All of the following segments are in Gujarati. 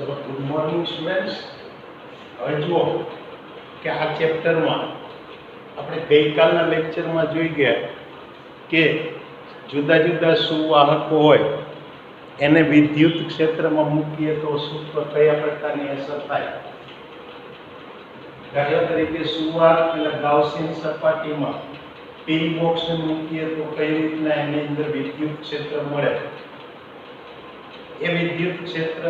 चलो गुड मॉर्निंग स्टूडेंट्स। હવે જુઓ કે આ ચેપ્ટરમાં આપણે ગઈકાલના લેક્ચરમાં જોઈ ગયા કે જુદા જુદા સુવાહકો હોય એને વિદ્યુત ક્ષેત્રમાં મૂકીએ તો સૂત્ર કયા પ્રકારની અસર થાય। દાખલા તરીકે સુવાહક એટલે ગાઉસિયન સપાટીમાં પી બોક્સને મૂકીએ તો કઈ રીતના એની અંદર વિદ્યુત ક્ષેત્ર મળે। એ વિદ્યુત ક્ષેત્ર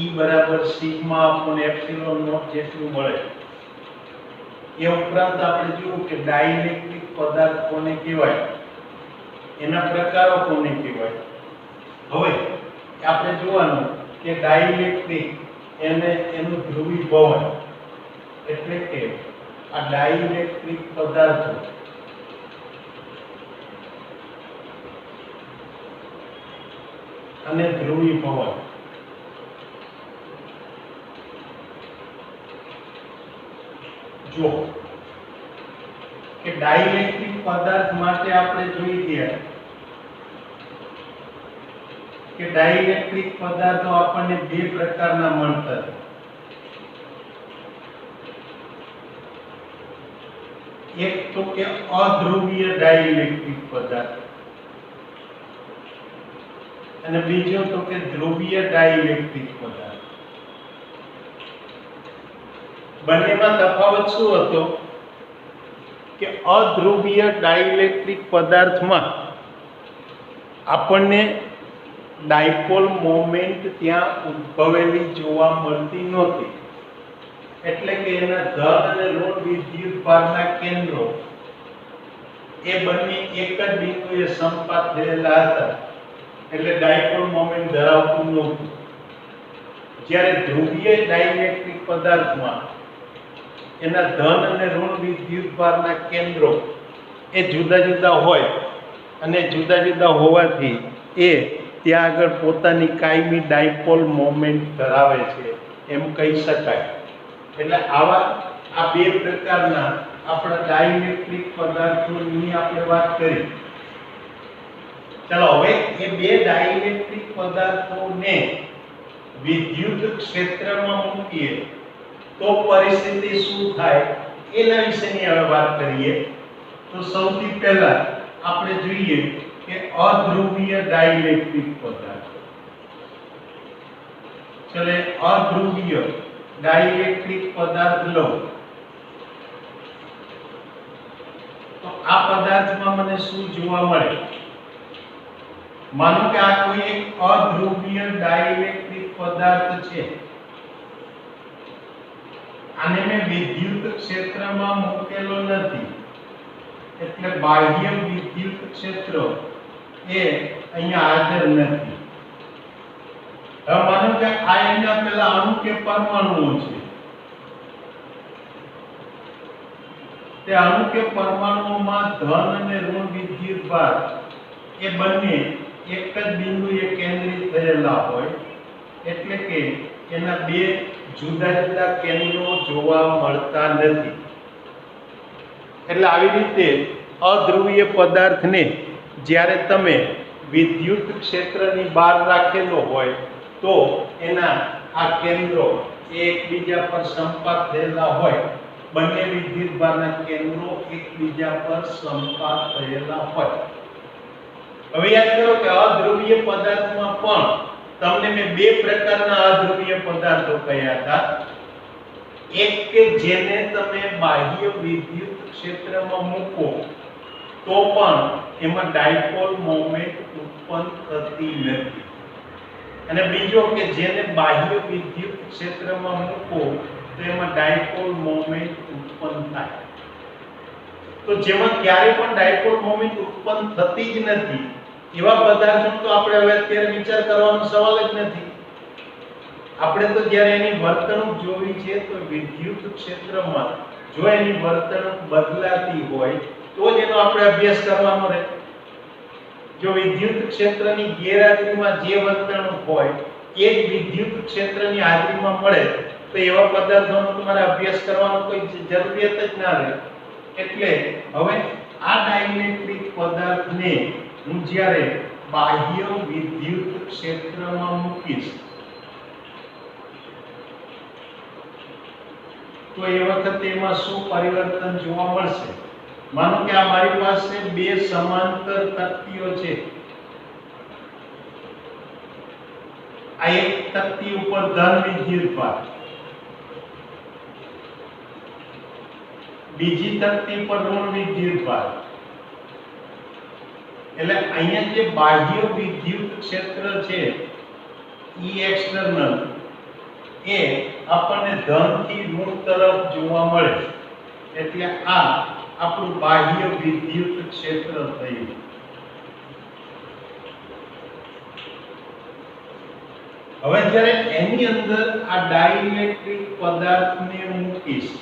E બરાબર સિગ્મા અપોન એપ્સિલોન નોટ જેટલું મળે। એ ઉપરાંત આપણે જોયું કે ડાઇલેક્ટ્રિક પદાર્થ કોને કહેવાય, એના પ્રકારો કોને કહેવાય। હવે આપણે જોવાનું કે ડાઇલેક્ટ્રિક એને એનું ધ્રુવીભવન એટલે કે આ ડાઇલેક્ટ્રિક પદાર્થો અને ધ્રુવીભવન જો કે ડાઇલેક્ટ્રિક પદાર્થ માટે આપણે જોઈ ગયા કે ડાઇલેક્ટ્રિક પદાર્થો આપણને બે પ્રકારના મળતા। એક તો કે અધ્રુવીય ડાઇલેક્ટ્રિક પદાર્થ અને બીજો તો કે ધ્રુવીય ડાઇલેક્ટ્રિક પદાર્થ। બંનેમાં તફાવત શું હતો કે અધ્રુવીય ડાઇલેક્ટ્રિક પદાર્થમાં આપણને ડાયપોલ મોમેન્ટ ત્યાં ઉદ્ભવેલી જોવા મળતી નહોતી, એટલે કે એના ધન અને ઋણ વિદ્યુત ભારના કેન્દ્રો એ બંને એક જ બિંદુએ સંપાત થયેલા હતા, એટલે ડાયપોલ મોમેન્ટ ધરાવતું નહોતું। જ્યારે ધ્રુવીય ડાઇલેક્ટ્રિક પદાર્થમાં એના ધન અને ઋણ વિદ્યુત ભારના કેન્દ્રો એ જુદા જુદા હોય અને જુદા જુદા હોવાથી એ ત્યાં આગળ પોતાની કાયમી ડાયપોલ મોમેન્ટ ધરાવે છે એમ કહી શકાય। એટલે આવા આ બે પ્રકારના આપણા ડાઇલેક્ટ્રિક પદાર્થોની આપણે વાત કરી। ચાલો હવે એ બે ડાઇલેક્ટ્રિક પદાર્થોને વિદ્યુત ક્ષેત્રમાં મૂકીએ તો પરિસ્થિતિ શું થાય એના વિશેની હવે વાત કરીએ। તો સૌથી પહેલા આપણે જોઈએ કે અધ્રુવીય ડાઇલેક્ટ્રિક પદાર્થ। ચલે અધ્રુવીય ડાઇલેક્ટ્રિક પદાર્થ લો તો આ પદાર્થમાં મને શું જોવા મળે। માનો કે આ કોઈ એક અધ્રુવીય ડાઇલેક્ટ્રિક પદાર્થ છે, આને મેં વિદ્યુત ક્ષેત્રમાં મૂકેલો નથી, એટલે બાહ્ય વિદ્યુત ક્ષેત્ર એ અહીંયા હાજર નથી। હવે માનો કે આ એના પેલા અણુ કે પરમાણુઓ છે, તે અણુ કે પરમાણુઓમાં ધન અને ઋણ વિદ્યુત ભાર એ બંને એક જ બિંદુએ કેન્દ્રિત થયેલા હોય, એટલે કે એના બે જુદા જુદા કેન્દ્રો જોવા મળતા નથી। એટલે આવી રીતે અધ્રુવીય પદાર્થને જ્યારે તમે વિદ્યુત ક્ષેત્રની બહાર રાખેલો હોય તો એના આ કેન્દ્રો એકબીજા પર સંપાત થયેલા હોય, બંને વિદ્યુત ભારના કેન્દ્રો એકબીજા પર સંપાત થયેલા હોય। હવે યાદ કરો કે અધ્રુવીય પદાર્થમાં પણ તમને મેં બે પ્રકારના અધ્રુવીય પદાર્થો કહ્યા હતા। એક કે જેને તમે બાહ્ય વિદ્યુત ક્ષેત્રમાં મૂકો તો પણ એમાં ડાયપોલ મોમેન્ટ ઉત્પન્ન થતી નથી, અને બીજો કે જેને બાહ્ય વિદ્યુત ક્ષેત્રમાં મૂકો તો એમાં ડાયપોલ મોમેન્ટ ઉત્પન્ન થાય। તો જેમાં ક્યારે પણ ડાયપોલ મોમેન્ટ ઉત્પન્ન થતી જ નથી એવા પદાર્થોનો તો આપણે હવે અત્યારે વિચાર કરવાનો સવાલ જ નથી। આપણે તો જ્યારે એની વર્તણૂક જોવી છે તો વિદ્યુત ક્ષેત્રમાં જો એની વર્તણૂક બદલાતી હોય તો જ એનો આપણે અભ્યાસ કરવાનો રહે। જો વિદ્યુત ક્ષેત્રની ગેરહાજરીમાં જે વર્તણૂક હોય એ જ વિદ્યુત ક્ષેત્રની હાજરીમાં મળે તો એવા પદાર્થોનો તમારે અભ્યાસ કરવાનો કોઈ જરૂરિયાત જ ના રહે। એટલે હવે આ ડાઇલેક્ટ્રિક પદાર્થને હું જ્યારે બાહ્ય વિદ્યુત ક્ષેત્રમાં મૂકીશ તો એ વખતે એમાં શું પરિવર્તન જોવા મળશે? માનો કે આ મારી પાસે બે સમાંતર તકતીઓ છે. આ એક તકતી ઉપર ધન વિદ્યુતભાર, બીજી તકતી પર ઋણ વિદ્યુતભાર. એટલે અહીંયા જે બાહ્ય વિદ્યુત ક્ષેત્ર છે E એક્સટર્નલ એ આપણને ધન થી ઋણ તરફ જોવા મળે. એટલે આ આપણું બાહ્ય વિદ્યુત ક્ષેત્ર થયું. હવે જ્યારે એની અંદર આ ડાઇલેક્ટ્રિક પદાર્થને મૂકીશ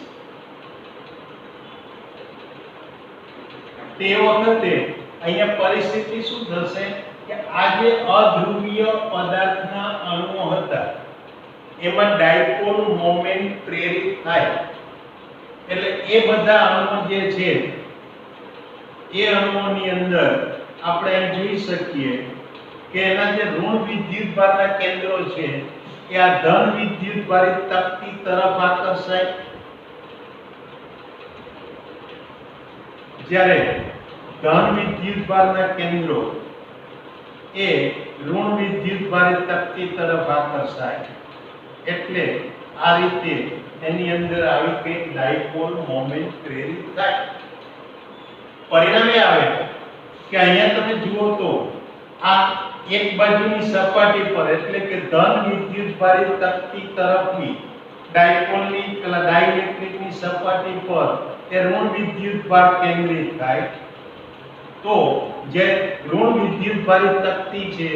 તે વખતે અહીંયા પરિસ્થિતિ શું થશે કે આ જે અધ્રુવીય પદાર્થના અણુઓ હતા એમાં ડાયપોલ મોમેન્ટ પ્રેરિત થાય. એટલે એ બધા અણુઓ જે છે એ અણુઓની અંદર આપણે જોઈ શકીએ કે એના જે ઋણ વિદ્યુતભારના કેન્દ્રો છે એ આ ધન વિદ્યુતભારિત તકતી તરફ આકર્ષાય. જ્યારે ધન વિદ્યુતભારના કેન્દ્રો એ ઋણ વિદ્યુતભારિત તકતી તરફ આકર્ષાય. એટલે આ રીતે એની અંદર આવી કે ડાયપોલ મોમેન્ટ પ્રેરિત થાય. પરિણામે આવે કે અહીંયા તમે જુઓ તો આ એક બાજુની સપાટી પર એટલે કે ધન વિદ્યુતભારિત તકતી તરફની ડાયપોલની પેલા ડાઇલેક્ટ્રિકની સપાટી પર એ ઋણ વિદ્યુતભાર કેન્દ્રિત થાય. તો જે ઋણ વિદ્યુતભારિત તકતી છે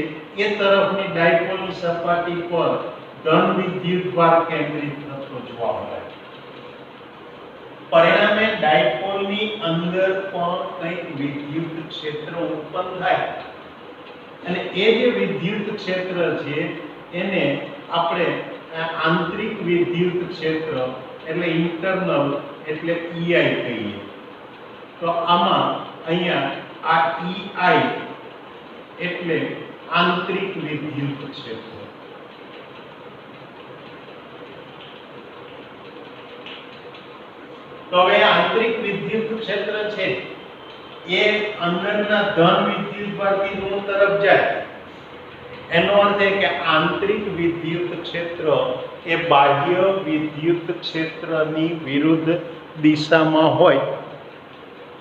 એ તરફની ડાયપોલની સપાટી પર ધન વિદ્યુતભાર કેન્દ્રિત થતો જોવા મળે. પરિણામે ડાયપોલની અંદર પણ કંઈક વિદ્યુત ક્ષેત્ર ઉત્પન્ન થાય. અને એ જે વિદ્યુત ક્ષેત્ર છે એને આપણે આંતરિક વિદ્યુત ક્ષેત્ર એટલે ઇન્ટરનલ એટલે EI કહીએ. તો આમાં અહીંયા આ EI એટલે આંતરિક વિદ્યુત ક્ષેત્ર. તો હવે આંતરિક વિદ્યુત ક્ષેત્ર છે એ અંદરના ધન વિદ્યુતભારથી ઋણ તરફ જાય. એનો અર્થ એ કે આંતરિક વિદ્યુત ક્ષેત્ર એ બાહ્ય વિદ્યુત ક્ષેત્રની વિરુદ્ધ દિશામાં હોય.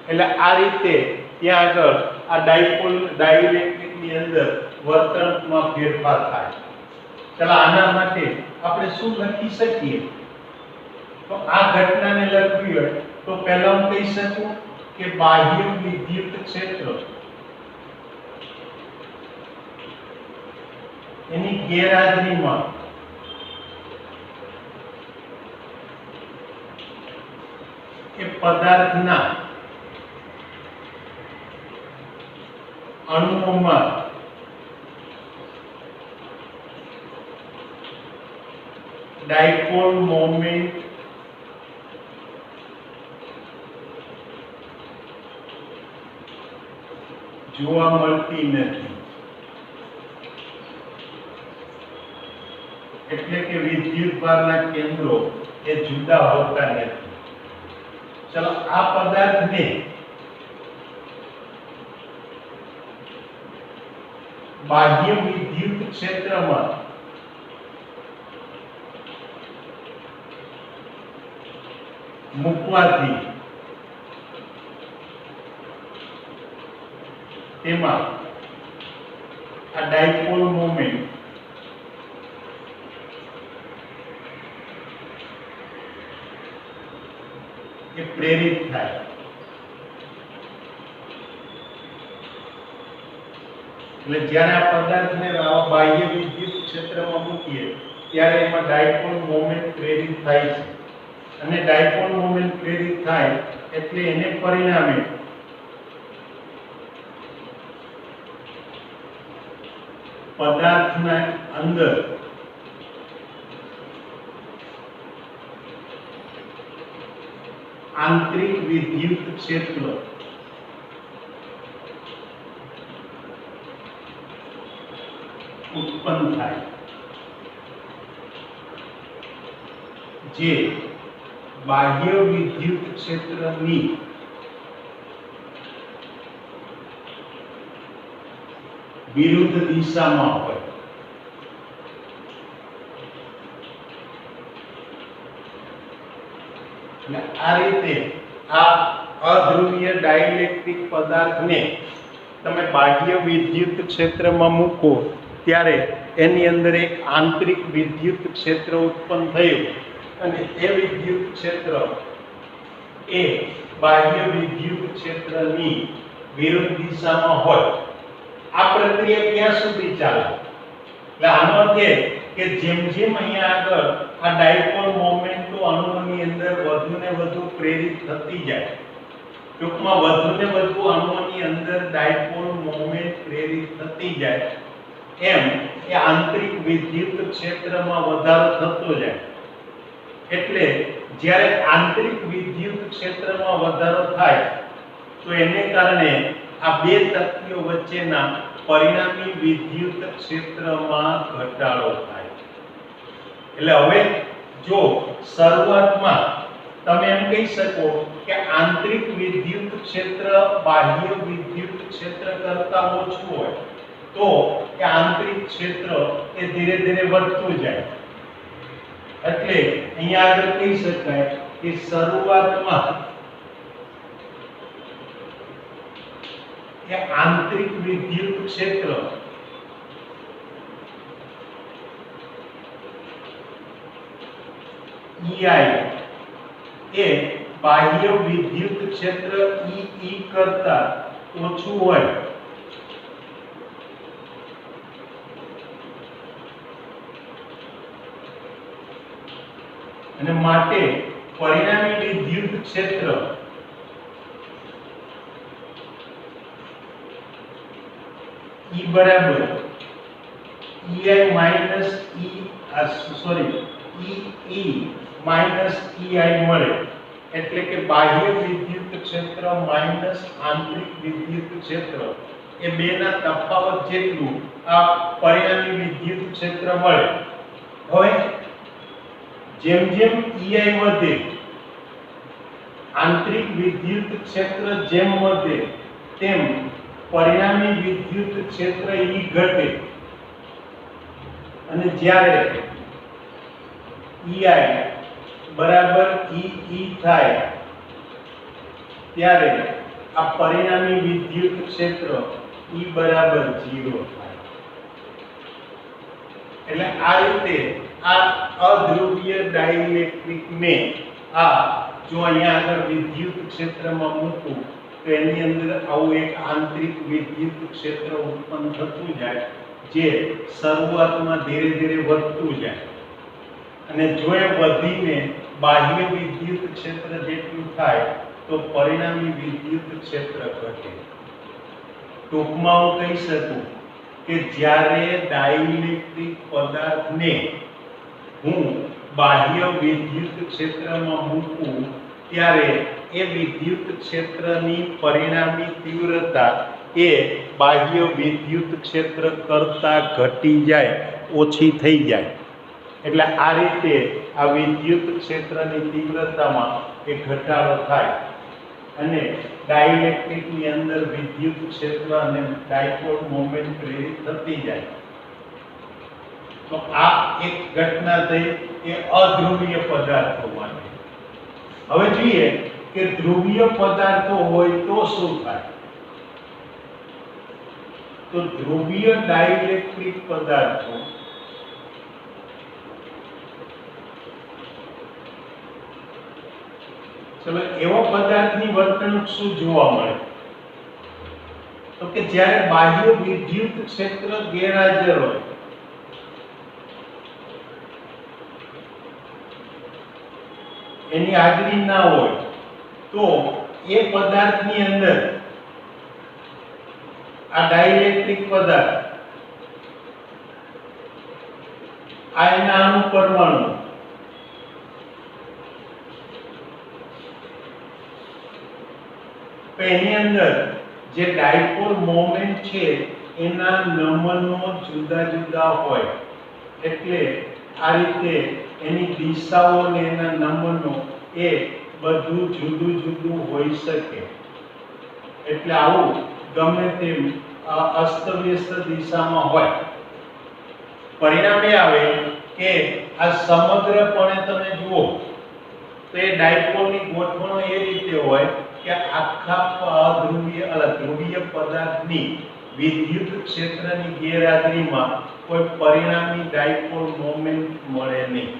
એટલે આ રીતે ત્યાં આગળ આ ડાયપોલ ડાઇલેક્ટ્રિકની અંદર વર્તણૂકમાં ફેરફાર થાય. ચાલો આના માટે આપણે શું લખી શકીએ? તો આ ઘટનાને લખવી હોય તો પહેલા હું કહી શકું કે બાહ્ય વિદ્યુત ક્ષેત્ર એની ગેરહાજરીમાં એ પદાર્થના અણુઓમાં ડાયપોલ મોમેન્ટ જોવા મળતી નથી. એટલે કે વિદ્યુતભારના કેન્દ્રો એ જુદા હોતા નથી. ચલો આ પદાર્થને બાહ્ય વિદ્યુત ક્ષેત્રમાં મૂકવાથી તેમાં આ ડાયપોલ મોમેન્ટ એ પ્રેરિત થાય. એટલે જ્યારે આ પદાર્થને બાહ્ય વિદ્યુત ક્ષેત્રમાં મૂકીએ ત્યારે એમાં ડાયપોલ મોમેન્ટ પ્રેરિત થાય છે. અને ડાયપોલ મોમેન્ટ પ્રેરિત થાય એટલે એને પરિણામે પદાર્થના અંદર આંતરિક વિદ્યુત ક્ષેત્ર ઉત્પન્ન થાય જે બાહ્ય વિદ્યુત ક્ષેત્રની વિરુદ્ધ દિશામાં હોય, એટલે આ રીતે આ અધ્રુવીય ડાઇલેક્ટ્રિક પદાર્થને તમે બાહ્ય વિદ્યુત ક્ષેત્રમાં મૂકો ત્યારે એની અંદર એક આંતરિક વિદ્યુત ક્ષેત્ર ઉત્પન્ન થયું અને એ વિદ્યુત ક્ષેત્ર એ બાહ્ય વિદ્યુત ક્ષેત્રની વિરુદ્ધ દિશામાં હોય. આ પ્રક્રિયા ક્યાં સુધી ચાલે? એટલે આનો અર્થ એ કે જેમ જેમ અહીંયા આગળ આ ડાયપોલ મોમેન્ટો અણુઓની અંદર વધુને વધુ પ્રેરિત થતી જાય, ટૂંકમાં વધુને વધુ અણુઓની અંદર ડાયપોલ મોમેન્ટ પ્રેરિત થતી જાય, એમ એ આંતરિક વિદ્યુત ક્ષેત્રમાં વધારો થતો જાય. એટલે જ્યારે આંતરિક વિદ્યુત ક્ષેત્રમાં વધારો થાય તો એને કારણે આ બે તત્વો વચ્ચેના પરિણામી વિદ્યુત ક્ષેત્રમાં ઘટાડો થાય. એટલે હવે જો શરૂઆતમાં તમે એમ કહી શકો કે આંતરિક વિદ્યુત ક્ષેત્ર બાહ્ય વિદ્યુત ક્ષેત્ર કરતાં ઓછું હોય તો એ આંતરિક ક્ષેત્ર એ ધીરે ધીરે વધતું જાય. એટલે અહીંયા આગળ કહી શકાય કે શરૂઆતમાં એ આંતરિક વિદ્યુત ક્ષેત્ર EI એ બાહ્ય વિદ્યુત ક્ષેત્ર EE કરતા ઓછું હોય અને માટે પરિણામી વિદ્યુત ક્ષેત્ર E બરાબર EI minus EE minus EI મળે. એટલે કે બાહ્ય વિદ્યુત ક્ષેત્ર માઈનસ આંતરિક વિદ્યુત ક્ષેત્ર એ બેના તફાવત જેટલું આ પરિણામી વિદ્યુત ક્ષેત્ર મળે. હવે જેમ જેમ EI વધે, આંતરિક વિદ્યુત ક્ષેત્ર જેમ વધે તેમ પરિણામી વિદ્યુત ક્ષેત્ર E ઘટે અને જ્યારે EI બરાબર EE થાય ત્યારે આ પરિણામી વિદ્યુત ક્ષેત્ર E બરાબર 0 થાય. એટલે આ રીતે આ અધ્રુવીય ડાઇલેક્ટ્રિકને આ જો અહીંયા આગળ વિદ્યુત ક્ષેત્રમાં મૂકું તો એની અંદર આવું એક આંતરિક વિદ્યુત ક્ષેત્ર ઉત્પન્ન થતું જાય જે શરૂઆતમાં ધીરે ધીરે વધતું જાય અને જો એ વધીને બાહ્ય વિદ્યુત ક્ષેત્ર જેટલું થાય તો પરિણામી વિદ્યુત ક્ષેત્ર ઘટે. ટૂંકમાં હું કહી શકું કે જ્યારે ડાઇલેક્ટ્રિક પદાર્થને હું બાહ્ય વિદ્યુત ક્ષેત્રમાં મૂકું ત્યારે એ વિદ્યુત ક્ષેત્રની પરિણામી તીવ્રતા એ બાહ્ય વિદ્યુત ક્ષેત્ર કરતાં ઘટી જાય, ઓછી થઈ જાય. એટલે આ રીતે આ વિદ્યુત ક્ષેત્રની તીવ્રતામાં એ ઘટાડો થાય અને ડાઇલેક્ટ્રિકની અંદર વિદ્યુત ક્ષેત્ર અને ડાયપોલ મોમેન્ટ પ્રેરિત થતી જાય. તો આ એક ઘટના થઈ એ અધ્રુવીય પદાર્થો માટે. હવે જોઈએ કે ધ્રુવીય પદાર્થો હોય તો શું થાય? તો ધ્રુવીય ડાઇલેક્ટ્રિક પદાર્થો ચલો એવો પદાર્થની વર્તણૂક શું જોવા મળે? તો કે જ્યારે બાહ્ય વિદ્યુત ક્ષેત્ર ગેરહાજર હોય એની હાજરી ના હોય તો એ પદાર્થની અંદર આ ડાઇલેક્ટ્રિક પદાર્થ આ એના અણુ પરમાણુ એની અંદર જે ડાયપોલ મોમેન્ટ છે એના નમનો જુદા જુદા હોય એટલે આ રીતે એની દિશાઓ અને એના નમનો એ બધું જુદું જુદું હોઈ શકે. એટલે આવું ગમે તેમ અસ્તવ્યસ્ત દિશામાં હોય, પરિણામ એ આવે કે આ સમગ્રપણે તમે જુઓ તો એ ડાયપોલની ગોઠવણો એ રીતે હોય કે આખા ધ્રુવીય પદાર્થની વિદ્યુત ક્ષેત્રની ગેરહાજરીમાં કોઈ પરિણામી ડાયપોલ મોમેન્ટ મળે નહીં.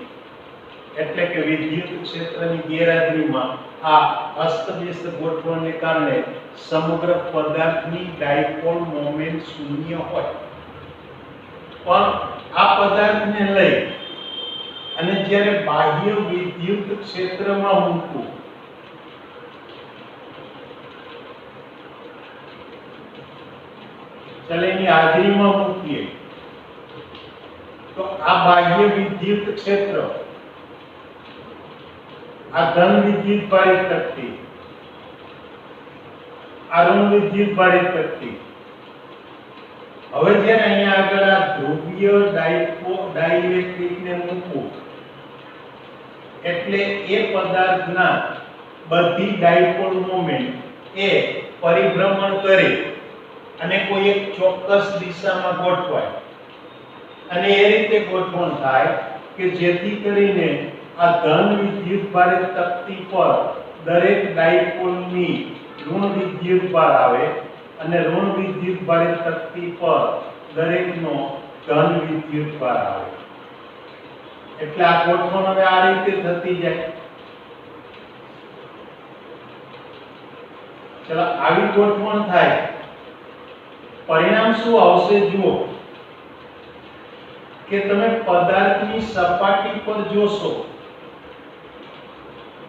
એટલે કે વિદ્યુત ક્ષેત્રની ગેરહાજરીમાં આ અસ્તવ્યસ્ત ગોઠવણને કારણે સમગ્ર પદાર્થની ડાયપોલ મોમેન્ટ શૂન્ય હોય. પણ આ પદાર્થને લઈ અને જ્યારે બાહ્ય વિદ્યુત ક્ષેત્રમાં મૂકવું, ચાલો એની હાજરીમાં મૂકીએ તો આ બાહ્ય વિદ્યુત ક્ષેત્ર, આ ધન વિદ્યુત ભારિત તકતી, આ ઋણ વિદ્યુત ભારિત તકતી. હવે જ્યારે અહીંયા આગળ આ ધ્રુવીય ડાઇલેક્ટ્રિક ને મૂકવું એટલે એ પદાર્થના બધી ડાયપોલ મોમેન્ટ એ પરિભ્રમણ કરી અને કોઈ એક ચોક્કસ દિશામાં ગોઠવાય અને એ રીતે ગોઠવણ થાય કે જેથી કરીને આ ધન વિદ્યુત ભારિત તકતી પર દરેક ડાયપોલની ઋણ વિદ્યુત ભાર આવે અને ઋણ વિદ્યુત ભારિત તકતી પર દરેકનો ધન વિદ્યુત ભાર આવે. એટલે આ ગોઠવણ હવે આ રીતે થતી જાય. ચલો આવી ગોઠવણ થાય, પરિણામ શું આવશે જુઓ કે તમે પદાર્થની સપાટી પર જોશો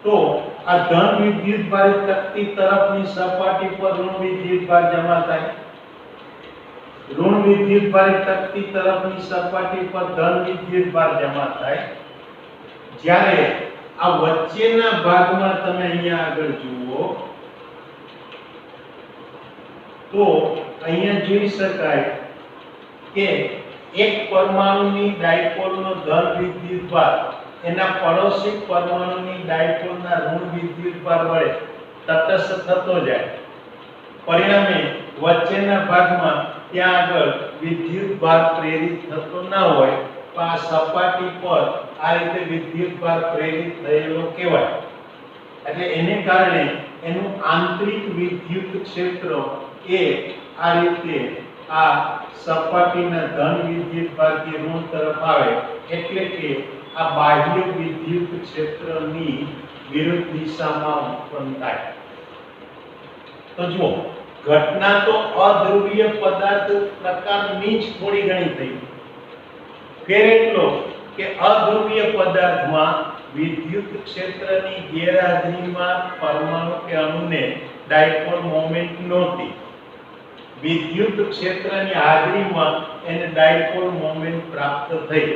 તો આ ધન વિદ્યુત ભારિત તકતી તરફની સપાટી પર ઋણ વિદ્યુત ભાર જમા થાય, ઋણ વિદ્યુત ભારિત તકતી તરફની સપાટી પર ધન વિદ્યુત ભાર જમા થાય. જ્યારે આ વચ્ચેના ભાગમાં તમે અહીંયા આગળ જુઓ તો અહીંયા જોઈ શકાય કે એક પરમાણુની ડાયપોલનો ધન વિદ્યુત ભાર એના પડોશી પરમાણુની ડાયપોલના ઋણ વિદ્યુત ભાર વડે તટસ્થ થતો જાય. પરિણામે વચ્ચેના ભાગમાં ત્યાં આગળ વિદ્યુત ભાર પ્રેરિત થતો ન હોય, પણ આ સપાટી પર આ રીતે વિદ્યુત ભાર પ્રેરિત થયેલો કહેવાય. એટલે એને કારણે એનું આંતરિક વિદ્યુત ક્ષેત્ર એ આ રીતે આ સપાટીના ધન વિદ્યુત ભારથી ઋણ તરફ આવે. એટલે કે આ બાહ્ય વિદ્યુત ક્ષેત્રની વિરુદ્ધ દિશામાં ઉત્પન્ન થાય. તો જુઓ, ઘટના તો અધ્રુવીય પદાર્થ પ્રકારની જ થોડી ઘણી થઈ. ફેર એટલો કે અધ્રુવીય પદાર્થમાં વિદ્યુત ક્ષેત્રની ગેરહાજરીમાં પરમાણુ કે અણુને ડાયપોલ મોમેન્ટ નહોતી. વિદ્યુત ક્ષેત્રની હાજરીમાં એને ડાયપોલ મોમેન્ટ પ્રાપ્ત થઈ.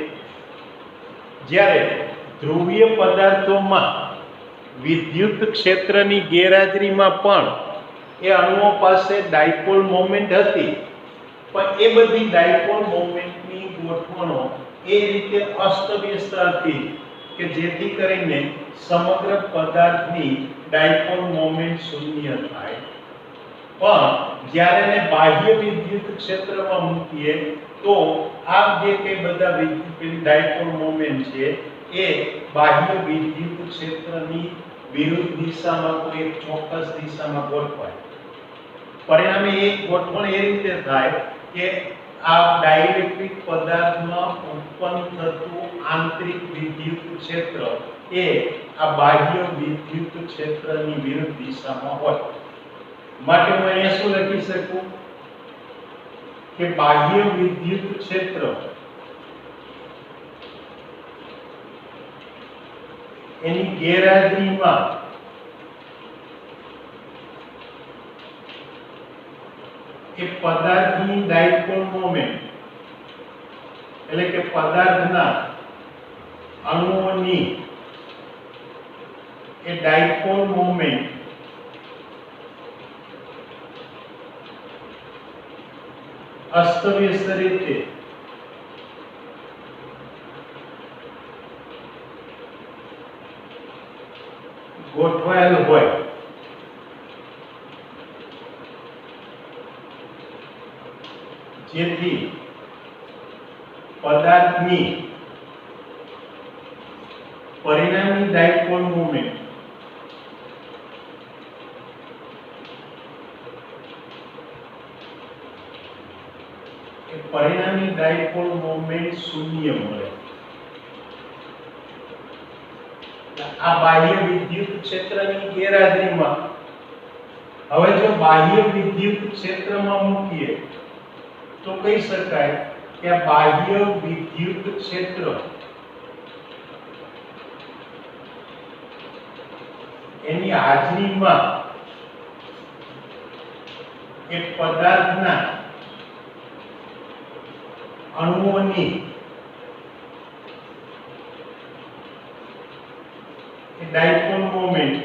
જ્યારે ધ્રુવીય પદાર્થોમાં વિદ્યુત ક્ષેત્રની ગેરહાજરીમાં પણ એ અણુઓ પાસે ડાયપોલ મોમેન્ટ હતી, પણ એ બધી ડાયપોલ મોમેન્ટની ગોઠવણો એ રીતે અસ્તવ્યસ્ત હતી કે જેથી કરીને સમગ્ર પદાર્થની ડાયપોલ મોમેન્ટ શૂન્ય થાય. પણ જ્યારે એને બાહ્ય વિદ્યુત ક્ષેત્રમાં મૂકીએ તો આ જે કે બધા ડાયપોલ મોમેન્ટ છે એ બાહ્ય વિદ્યુત ક્ષેત્રની વિરુદ્ધ દિશામાં કોઈ એક ચોક્કસ દિશામાં ગોઠવાય. પરિણામે એક ગોઠવણ એ રીતે થાય કે આ ડાઇલેક્ટ્રિક પદાર્થમાં ઉત્પન્ન થતું આંતરિક વિદ્યુત ક્ષેત્ર એ આ બાહ્ય વિદ્યુત ક્ષેત્રની વિરુદ્ધ દિશામાં હોય. માટે હું અહીંયા શું લખી શકું કે બાહ્ય વિદ્યુત ક્ષેત્ર એની ગેરહાજરીમાં એ પદાર્થની ડાયપોલ મોમેન્ટ એટલે કે પદાર્થના અણુઓની એ ડાયપોલ મોમેન્ટ અસ્તવ્યસ્ત રીતે ગોઠવાયેલ હોય જેથી પદાર્થની પરિણામી ડાયપોલ મોમેન્ટ શૂન્ય મળે। આ બાહ્ય વિદ્યુત ક્ષેત્રની ગેરહાજરીમાં હવે જો બાહ્ય વિદ્યુત ક્ષેત્રમાં મૂકીએ તો કહી શકાય કે આ બાહ્ય વિદ્યુત ક્ષેત્ર એની હાજરીમાં એક પદાર્થના અણુઓની ડાયપોલ મોમેન્ટ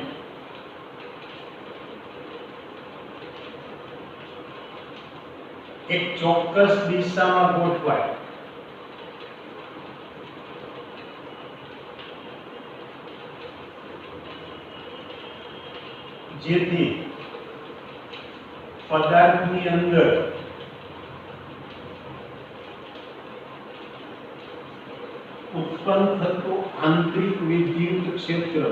એક ચોક્કસ દિશામાં ગોઠવાય જેથી પદાર્થની અંદર ઉત્પન્ન થતું આંતરિક વિદ્યુત ક્ષેત્ર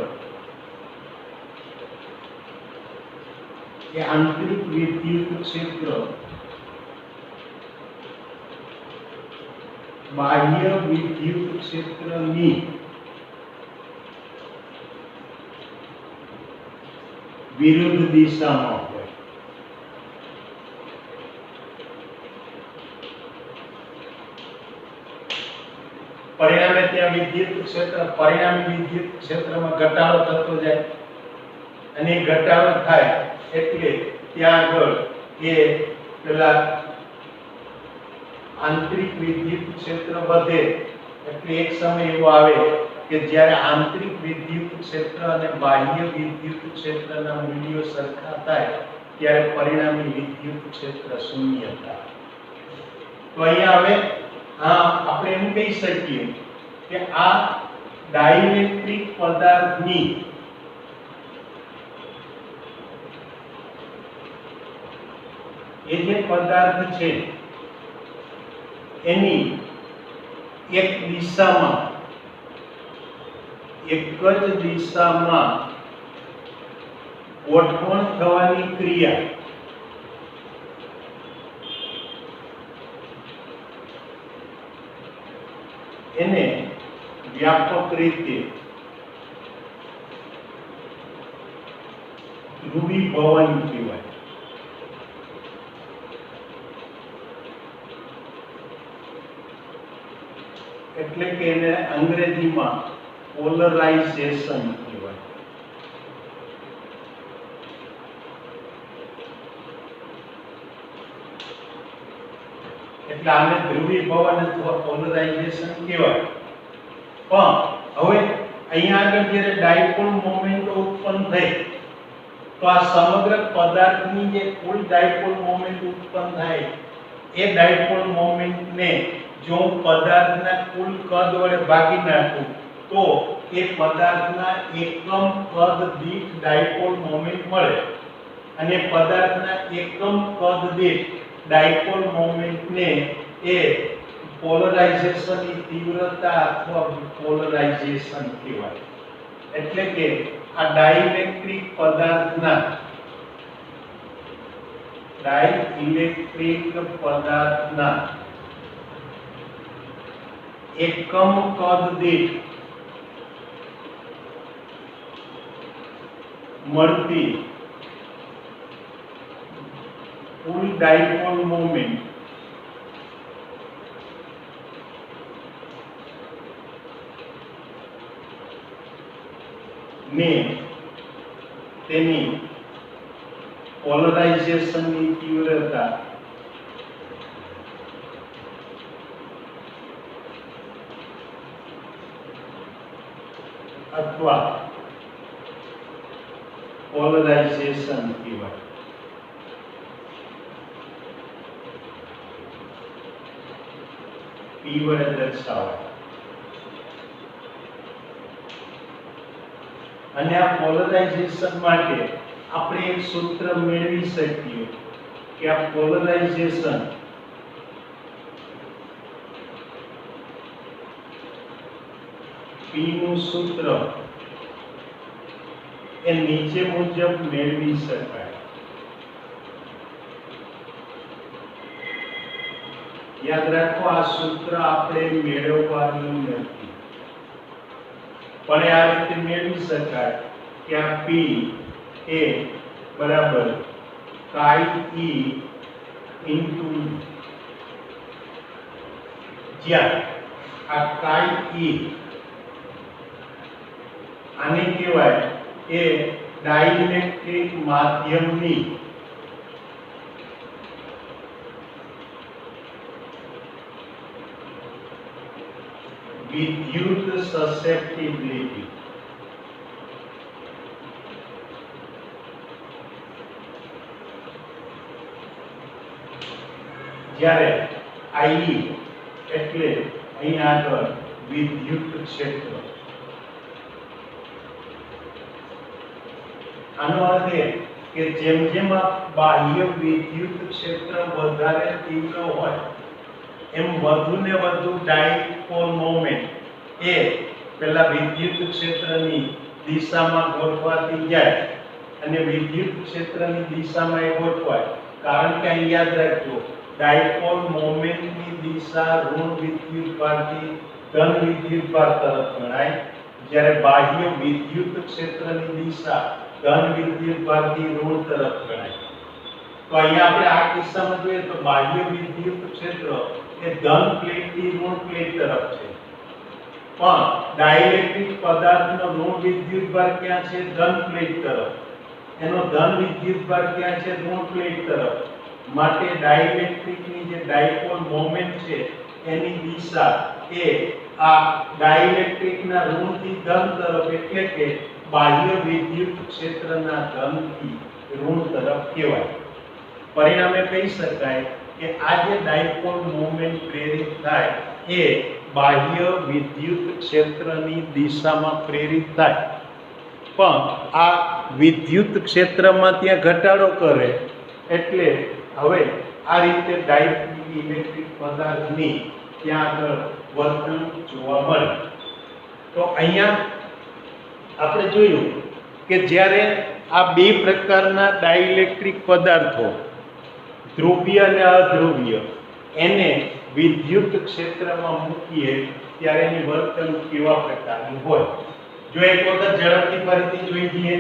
એ આંતરિક વિદ્યુત ક્ષેત્ર બાહ્ય વિદ્યુત ક્ષેત્રની વિરુદ્ધ દિશામાં હોય। પરિણામે ત્યાં વિદ્યુત ક્ષેત્ર પરિણામી વિદ્યુત ક્ષેત્રમાં ઘટાડો થતો જાય અને ઘટાડો થાય એટલે ત્યાં આગળ એ પેલા આંતરિક વિદ્યુત ક્ષેત્ર વધે એટલે એક સમય એવો આવે કે જ્યારે આંતરિક વિદ્યુત ક્ષેત્ર અને બાહ્ય વિદ્યુત ક્ષેત્રના મૂલ્યો સરખા થાય ત્યારે પરિણામી વિદ્યુત ક્ષેત્ર શૂન્ય થાય। તો અહીંયા હવે આપણે એમ કહી શકીએ કે આ ડાઇલેક્ટ્રિક પદાર્થની એ જે પદાર્થ છે એની એક દિશામાં એક જ દિશામાં ગોઠવણ થવાની ક્રિયા એને વ્યાપક રીતે ધ્રુવીભવન કહેવાય। એટલે કે એને અંગ્રેજીમાં પોલરાઇઝેશન કહેવાય। એટલે આને ધ્રુવીભવન અથવા પોલરાઇઝેશન કહેવાય। પણ હવે અહીંયા આગળ જ્યારે ડાયપોલ મોમેન્ટ ઉત્પન્ન થઈ તો આ સમગ્ર પદાર્થની જે કુલ ડાયપોલ મોમેન્ટ ઉત્પન્ન થાય એ ડાયપોલ મોમેન્ટને જો હું પદાર્થના કુલ કદ વડે ભાગી નાખું તો એ પદાર્થના એકમ કદ દીઠ ડાયપોલ મોમેન્ટ મળે અને પદાર્થના એકમ કદ દીઠ ડાયપોલ મોમેન્ટને એ પોલરાઇઝેશનની તીવ્રતા અથવા પોલરાઇઝેશન કહેવાય। એટલે કે આ ડાઇલેક્ટ્રિક પદાર્થના એકમ કદ દીઠ મળતી કુલ ડાયપોલ મોમેન્ટ ને તેની પોલરાઇઝેશનની તીવ્રતા અથવા પોલરાઇઝેશન કહેવાય। P વડે દર્શાવાય। અને આ પોલરાઇઝેશન માટે આપણે એક સૂત્ર મેળવી શકીએ કે આ પોલરાઇઝેશન P નું સૂત્ર એ નીચે મુજબ મેળવી શકાય. યાદ રાખો આ સૂત્ર આપણે મેળવવાનું નથી, પણ આ રીતે મેળવી શકાય કે આ P એ બરાબર chi e ઇન્ટુ જ્યાં આ chi e આને કહેવાય એ ડાઇલેક્ટ્રિક માધ્યમની વિદ્યુત સસેપ્ટિબિલિટી. જ્યારે I એટલે અહીં આગળ વિદ્યુત ક્ષેત્ર. આનો અર્થ એ કે જેમ જેમ બાહ્ય વિદ્યુત ક્ષેત્ર વધારે તીવ્ર હોય એમ વધુ ને વધુ ડાયપોલ મોમેન્ટ એ પેલા વિદ્યુત ક્ષેત્રની દિશામાં ગોઠવાતી જાય અને વિદ્યુત ક્ષેત્રની દિશામાં એ ગોઠવાય. કારણ કે અહીં યાદ રાખજો ડાયપોલ મોમેન્ટની દિશા ઋણ વિદ્યુતભારથી ધન વિદ્યુતભાર તરફ ગણાય, જ્યારે બાહ્ય વિદ્યુત ક્ષેત્રની દિશા ધન વિદ્યુતભારથી ઋણ તરફ ગણાય. તો અહીંયા આપણે આ કિસ્સામાં જોઈએ તો બાહ્ય વિદ્યુત ક્ષેત્ર એ ધન પ્લેટથી ઋણ પ્લેટ તરફ છે, પણ ડાઇલેક્ટ્રિક પદાર્થનો ઋણ વિદ્યુતભાર ક્યાં છે? ધન પ્લેટ તરફ. એનો ધન વિદ્યુતભાર ક્યાં છે? ઋણ પ્લેટ તરફ. માટે ડાઇલેક્ટ્રિકની જે ડાયપોલ મોમેન્ટ છે એની દિશા એ આ ડાઇલેક્ટ્રિકના ઋણથી ધન તરફ એટલે કે બાહ્ય વિદ્યુત ક્ષેત્રના ધનથી ઋણ તરફ કહેવાય. પરિણામે કહી શકાય કે આ જે ડાયપોલ મોમેન્ટ પ્રેરિત થાય એ બાહ્ય વિદ્યુત ક્ષેત્રની દિશામાં પ્રેરિત થાય, પણ આ વિદ્યુત ક્ષેત્રમાં ત્યાં ઘટાડો કરે એટલે હવે આ રીતે ડાઇલેક્ટ્રિક પદાર્થની ત્યાં આગળ વર્તન જોવા મળે. તો અહીંયા આપણે જોયું કે જ્યારે આ બે પ્રકારના ડાઇલેક્ટ્રિક પદાર્થો ધ્રુવીય અને અધ્રુવીય એને વિદ્યુત ક્ષેત્રમાં મૂકીએ ત્યારે એની વર્તન કેવા પ્રકારની હોય. જો એક વખત ઝડપથી ફરીથી જોઈ લઈએ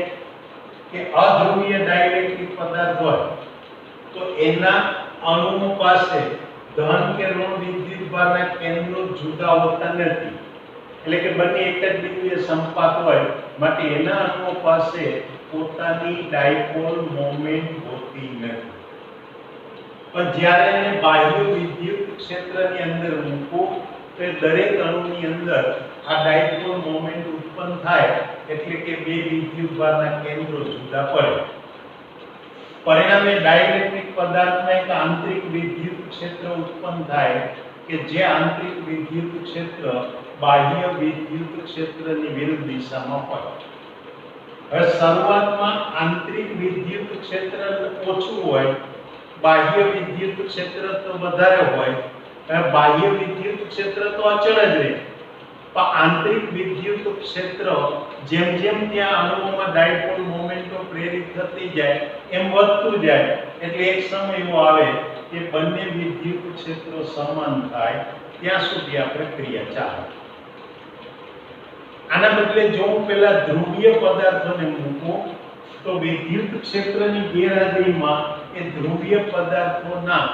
કે અધ્રુવીય ડાઇલેક્ટ્રિક પદાર્થ હોય તો એના અણુઓ પાસે ધન કે ઋણ વિદ્યુતભારના કેન્દ્રો જુદા હોતા નથી, એટલે કે બંને એક જ બિંદુએ સંપાત હોય માટે એના અણુઓ પાસે પોતાની ડાયપોલ મોમેન્ટ હોતી નથી. પણ જ્યારે એને બાહ્ય વિદ્યુત ક્ષેત્રની અંદર મૂકો તો દરેક અણુની અંદર આ ડાયપોલ મોમેન્ટ ઉત્પન્ન થાય એટલે કે બે વિદ્યુતભારના કેન્દ્રો જુદા પડે. પરિણામે ડાઇલેક્ટ્રિક પદાર્થમાં એક આંતરિક વિદ્યુત ક્ષેત્ર ઉત્પન્ન થાય કે જે આંતરિક વિદ્યુત ક્ષેત્ર બાહ્ય વિદ્યુત ક્ષેત્રની વિરુદ્ધ દિશામાં હોય. હવે શરૂઆતમાં આંતરિક વિદ્યુત ક્ષેત્ર ઓછું હોય, બાહ્ય વિદ્યુત ક્ષેત્ર તો વધારે હોય. હવે બાહ્ય વિદ્યુત ક્ષેત્ર તો અચળ જ રહે, પણ આંતરિક વિદ્યુત ક્ષેત્ર જેમ જેમ ત્યાં અણુઓમાં ડાયપોલ મોમેન્ટો પ્રેરિત થતી જાય એમ વધતું જાય, એટલે એક સમય એવો આવે કે બંને વિદ્યુત ક્ષેત્રો સમાન થાય ત્યાં સુધી આ પ્રક્રિયા ચાલે. આના બદલે જો હું પહેલા ધ્રુવીય પદાર્થોને મૂકું તો વિદ્યુત ક્ષેત્રની ગેરહાજરીમાં એ ધ્રુવીય પદાર્થોના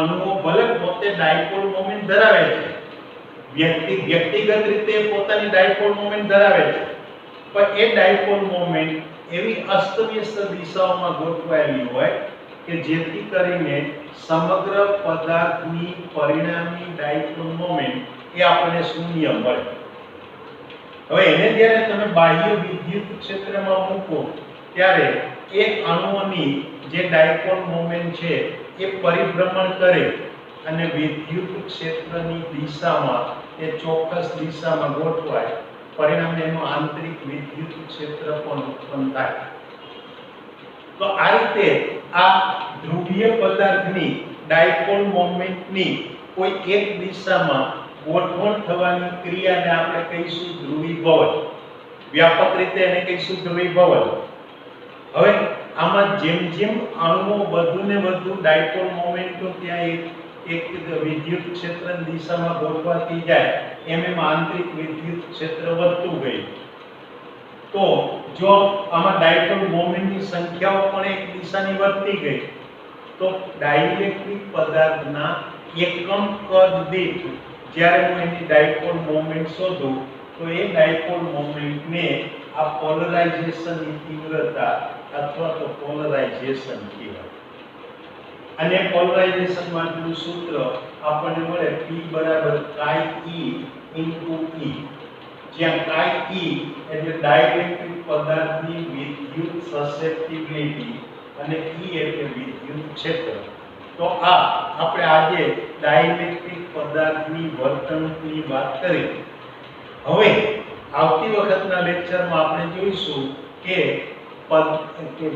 અણુઓ ભલે પોતે ડાયપોલ મોમેન્ટ ધરાવે છે, વ્યક્તિગત રીતે પોતાની ડાયપોલ મોમેન્ટ ધરાવે છે, પણ એ ડાયપોલ મોમેન્ટ એવી અસ્તવ્યસ્ત દિશાઓમાં ગોઠવાયેલી હોય કે જેથી કરીને સમગ્ર પદાર્થની પરિણામી ડાયપોલ મોમેન્ટ એ આપણને શૂન્ય મળે. હવે એને જ્યારે તમે બાહ્ય વિદ્યુત ક્ષેત્રમાં મૂકો ત્યારે એક અણુઓની જે ડાયપોલ મોમેન્ટ છે એ પરિભ્રમણ કરે અને વિદ્યુત ક્ષેત્રની દિશામાં એ ચોક્કસ દિશામાં ગોઠવાય પરિણામે એનું આંતરિક વિદ્યુત ક્ષેત્ર પણ ઉત્પન્ન થાય. તો આ રીતે આ ધ્રુવીય પદાર્થની ડાયપોલ મોમેન્ટની કોઈ એક દિશામાં ગોઠવણ થવાની ક્રિયાને આપણે કહીશું ધ્રુવીભવન. વ્યાપક રીતે એને કહીશું ધ્રુવીભવન. હવે આમાં જેમ જેમ અણુઓ વધુને વધુ ડાયપોલ મોમેન્ટો ત્યાં એક વિદ્યુત ક્ષેત્રની દિશામાં ગોઠવાતી જાય એમ આંતરિક વિદ્યુત ક્ષેત્ર વધતું ગયું. તો જો આમાં ડાયપોલ મોમેન્ટની સંખ્યાઓ પણ એક દિશાની વધતી ગઈ તો ડાઇલેક્ટ્રિક પદાર્થના એકમ કદ દીઠ જ્યારે હું એની ડાયપોલ મોમેન્ટ શોધું તો એ ડાયપોલ મોમેન્ટને આ પોલરાઇઝેશનની તીવ્રતા અથવા તો પોલરાઇઝેશન કહેવાય. અને પોલરાઇઝેશન માટેનું સૂત્ર આપણને મળે P chi e * E, જ્યાં chi e એટલે ડાઇલેક્ટ્રિક પદાર્થની વિદ્યુત સસેપ્ટિબિલિટી અને E એટલે વિદ્યુત ક્ષેત્ર. તો આ આપણે આજે ડાઇલેક્ટ્રિક પદાર્થની વર્તણૂકની વાત કરી. હવે આવતી વખતના લેક્ચરમાં આપણે જોઈશું કે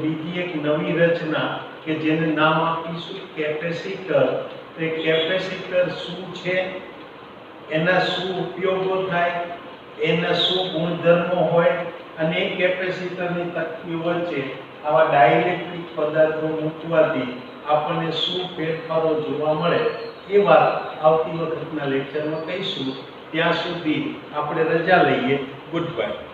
બીજી એક નવી રચના કે જેને નામ આપીશું કેપેસિટર. તો કેપેસિટર શું છે, એના શું ઉપયોગો થાય, એના શું ગુણધર્મો હોય અને એ કેપેસિટરની તકતીઓ વચ્ચે આવા ડાઇલેક્ટ્રિક પદાર્થો મૂકવાથી આપણને શું ફેરફારો જોવા મળે એ વાત આવતી વખતના લેક્ચરમાં કહીશું. ત્યાં સુધી આપણે રજા લઈએ. Good bye.